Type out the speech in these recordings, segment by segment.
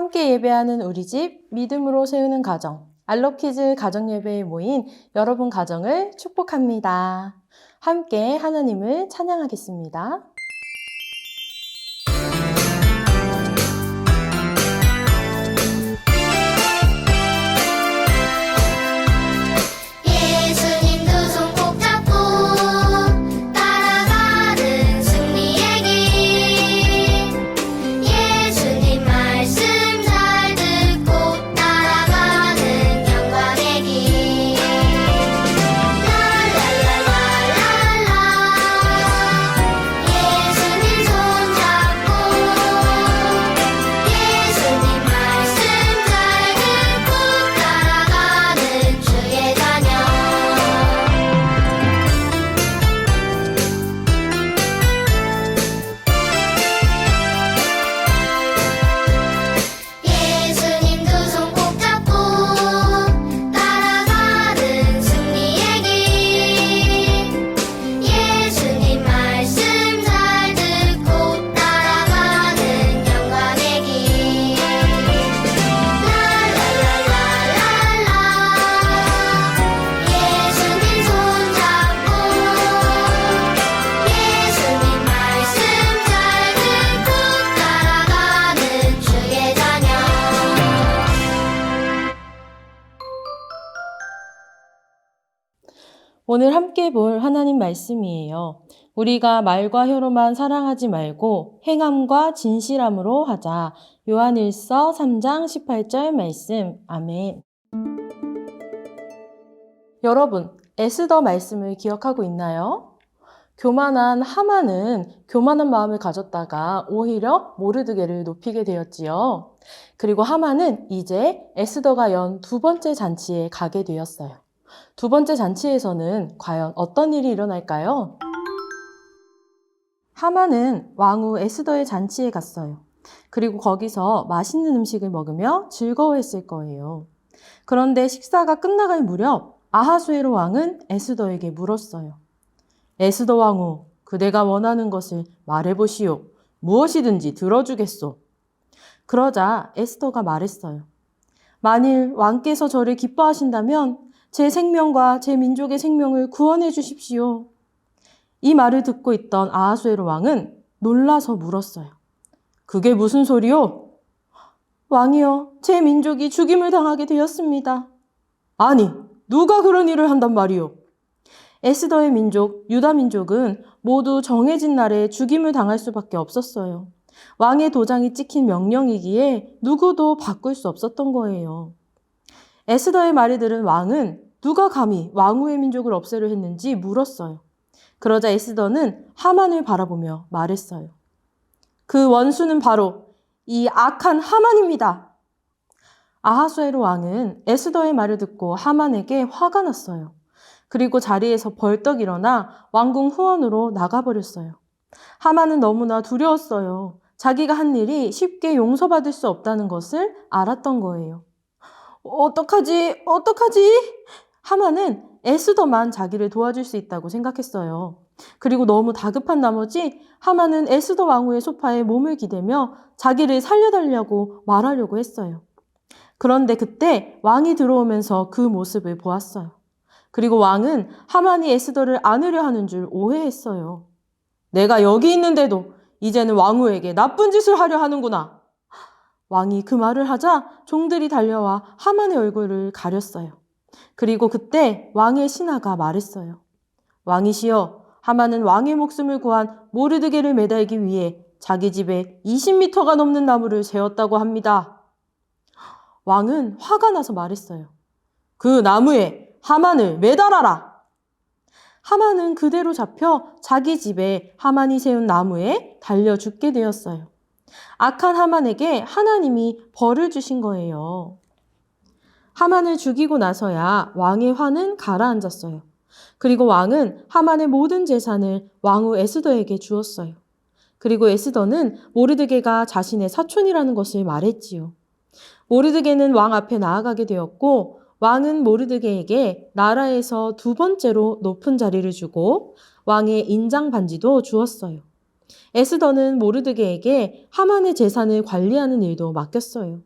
함께 예배하는 우리 집, 믿음으로 세우는 가정, 알로키즈 가정예배에 모인 여러분 가정을 축복합니다. 함께 하나님을 찬양하겠습니다. 예수님 두 손 꼭 잡고 따라가는 승리의 길. 예수님 말씀 잘 듣고 따라가는 영광의 길. 랄랄랄랄랄라. 예수님 손 잡고 예수님 말씀 잘 듣고 따라가는 주의 자녀. 예수님 두 손 꼭 잡고 따라가는 승리의 길. 예수님 말씀 잘 듣고 따라가는 영광의 길. 랄랄랄랄랄라. 예수님 손 잡고 예수님 말씀 잘 듣고 따라가는 주의 자녀. 오늘 함께 볼 하나님 말씀이에요. 우리가 말과 혀로만 사랑하지 말고 행함과 진실함으로 하자. 요한일서 3장 18절 말씀. 아멘. 여러분, 에스더 말씀을 기억하고 있나요? 교만한 하만은 교만한 마음을 가졌다가 오히려 모르드게를 높이게 되었지요. 그리고 하만은 이제 에스더가 연 두 번째 잔치에 가게 되었어요. 두 번째 잔치에서는 과연 어떤 일이 일어날까요? 하만은 왕후 에스더의 잔치에 갔어요. 그리고 거기서 맛있는 음식을 먹으며 즐거워했을 거예요. 그런데 식사가 끝나갈 무렵 아하수에로 왕은 에스더에게 물었어요. 에스더 왕후, 그대가 원하는 것을 말해보시오. 무엇이든지 들어주겠소. 그러자 에스더가 말했어요. 만일 왕께서 저를 기뻐하신다면 제 생명과 제 민족의 생명을 구원해 주십시오. 이 말을 듣고 있던 아하수에로 왕은 놀라서 물었어요. 그게 무슨 소리요? 왕이여, 제 민족이 죽임을 당하게 되었습니다. 아니, 누가 그런 일을 한단 말이오? 에스더의 민족, 유다 민족은 모두 정해진 날에 죽임을 당할 수밖에 없었어요. 왕의 도장이 찍힌 명령이기에 누구도 바꿀 수 없었던 거예요. 에스더의 말을 들은 왕은 누가 감히 왕후의 민족을 없애려 했는지 물었어요. 그러자 에스더는 하만을 바라보며 말했어요. 그 원수는 바로 이 악한 하만입니다. 아하수에로 왕은 에스더의 말을 듣고 하만에게 화가 났어요. 그리고 자리에서 벌떡 일어나 왕궁 후원으로 나가버렸어요. 하만은 너무나 두려웠어요. 자기가 한 일이 쉽게 용서받을 수 없다는 것을 알았던 거예요. 어떡하지? 하만은 에스더만 자기를 도와줄 수 있다고 생각했어요. 그리고 너무 다급한 나머지 하만은 에스더 왕후의 소파에 몸을 기대며 자기를 살려달라고 말하려고 했어요. 그런데 그때 왕이 들어오면서 그 모습을 보았어요. 그리고 왕은 하만이 에스더를 안으려 하는 줄 오해했어요. 내가 여기 있는데도 이제는 왕후에게 나쁜 짓을 하려 하는구나. 왕이 그 말을 하자 종들이 달려와 하만의 얼굴을 가렸어요. 그리고 그때 왕의 신하가 말했어요. 왕이시여, 하만은 왕의 목숨을 구한 모르드게를 매달기 위해 자기 집에 20m가 넘는 나무를 세웠다고 합니다. 왕은 화가 나서 말했어요. 그 나무에 하만을 매달아라. 하만은 그대로 잡혀 자기 집에 하만이 세운 나무에 달려 죽게 되었어요. 악한 하만에게 하나님이 벌을 주신 거예요. 하만을 죽이고 나서야 왕의 화는 가라앉았어요. 그리고 왕은 하만의 모든 재산을 왕후 에스더에게 주었어요. 그리고 에스더는 모르드게가 자신의 사촌이라는 것을 말했지요. 모르드게는 왕 앞에 나아가게 되었고 왕은 모르드게에게 나라에서 두 번째로 높은 자리를 주고 왕의 인장 반지도 주었어요. 에스더는 모르드게에게 하만의 재산을 관리하는 일도 맡겼어요.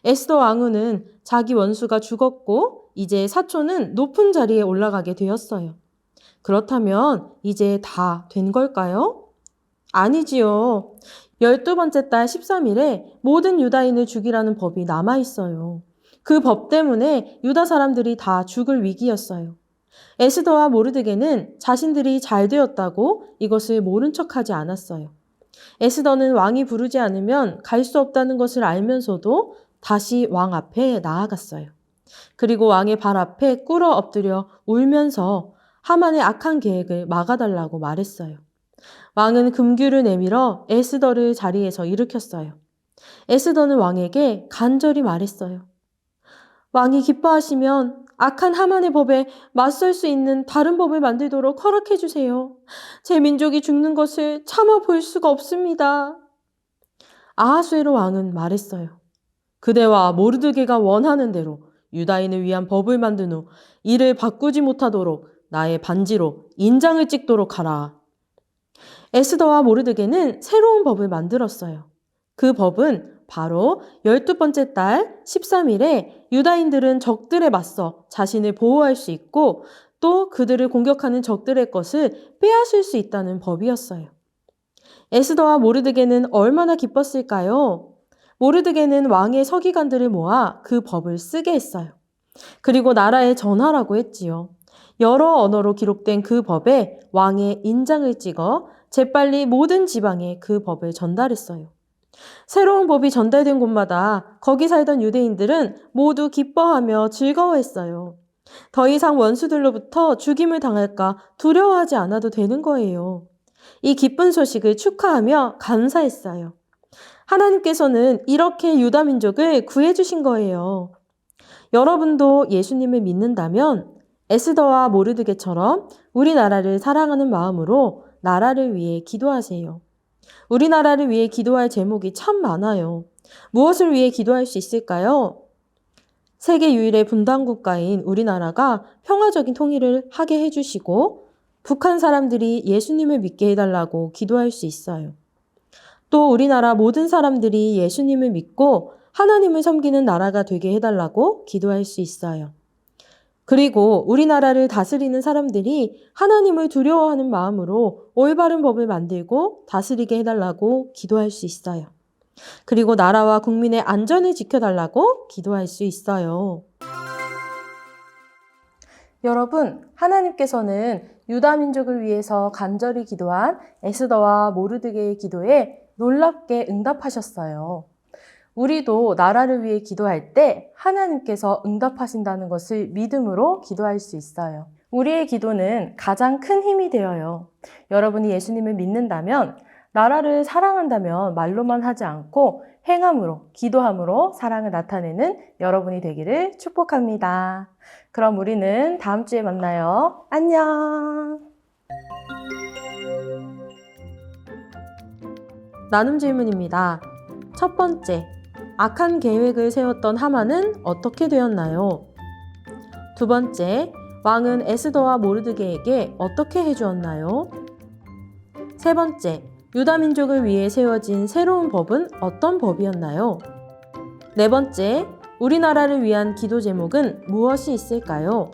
에스더 왕후는 자기 원수가 죽었고 이제 사촌은 높은 자리에 올라가게 되었어요. 그렇다면 이제 다 된 걸까요? 아니지요. 12번째 달 13일에 모든 유다인을 죽이라는 법이 남아 있어요. 그 법 때문에 유다 사람들이 다 죽을 위기였어요. 에스더와 모르드게는 자신들이 잘 되었다고 이것을 모른 척하지 않았어요. 에스더는 왕이 부르지 않으면 갈 수 없다는 것을 알면서도 다시 왕 앞에 나아갔어요. 그리고 왕의 발 앞에 꿇어 엎드려 울면서 하만의 악한 계획을 막아달라고 말했어요. 왕은 금규를 내밀어 에스더를 자리에서 일으켰어요. 에스더는 왕에게 간절히 말했어요. 왕이 기뻐하시면 악한 하만의 법에 맞설 수 있는 다른 법을 만들도록 허락해 주세요. 제 민족이 죽는 것을 참아 볼 수가 없습니다. 아하수에로 왕은 말했어요. 그대와 모르드게가 원하는 대로 유다인을 위한 법을 만든 후 이를 바꾸지 못하도록 나의 반지로 인장을 찍도록 하라. 에스더와 모르드게는 새로운 법을 만들었어요. 그 법은 바로 12번째 달 13일에 유다인들은 적들에 맞서 자신을 보호할 수 있고 또 그들을 공격하는 적들의 것을 빼앗을 수 있다는 법이었어요. 에스더와 모르드게는 얼마나 기뻤을까요? 모르드게는 왕의 서기관들을 모아 그 법을 쓰게 했어요. 그리고 나라에 전하라고 했지요. 여러 언어로 기록된 그 법에 왕의 인장을 찍어 재빨리 모든 지방에 그 법을 전달했어요. 새로운 법이 전달된 곳마다 거기 살던 유대인들은 모두 기뻐하며 즐거워했어요. 더 이상 원수들로부터 죽임을 당할까 두려워하지 않아도 되는 거예요. 이 기쁜 소식을 축하하며 감사했어요. 하나님께서는 이렇게 유다 민족을 구해주신 거예요. 여러분도 예수님을 믿는다면 에스더와 모르드게처럼 우리나라를 사랑하는 마음으로 나라를 위해 기도하세요. 우리나라를 위해 기도할 제목이 참 많아요. 무엇을 위해 기도할 수 있을까요? 세계 유일의 분단 국가인 우리나라가 평화적인 통일을 하게 해주시고 북한 사람들이 예수님을 믿게 해달라고 기도할 수 있어요. 또 우리나라 모든 사람들이 예수님을 믿고 하나님을 섬기는 나라가 되게 해달라고 기도할 수 있어요. 그리고 우리나라를 다스리는 사람들이 하나님을 두려워하는 마음으로 올바른 법을 만들고 다스리게 해달라고 기도할 수 있어요. 그리고 나라와 국민의 안전을 지켜달라고 기도할 수 있어요. 여러분, 하나님께서는 유다 민족을 위해서 간절히 기도한 에스더와 모르드게의 기도에 놀랍게 응답하셨어요. 우리도 나라를 위해 기도할 때 하나님께서 응답하신다는 것을 믿음으로 기도할 수 있어요. 우리의 기도는 가장 큰 힘이 되어요. 여러분이 예수님을 믿는다면, 나라를 사랑한다면 말로만 하지 않고 행함으로, 기도함으로 사랑을 나타내는 여러분이 되기를 축복합니다. 그럼 우리는 다음 주에 만나요. 안녕! 나눔 질문입니다. 첫 번째, 악한 계획을 세웠던 하만은 어떻게 되었나요? 두 번째, 왕은 에스더와 모르드게에게 어떻게 해주었나요? 세 번째, 유다 민족을 위해 세워진 새로운 법은 어떤 법이었나요? 네 번째, 우리나라를 위한 기도 제목은 무엇이 있을까요?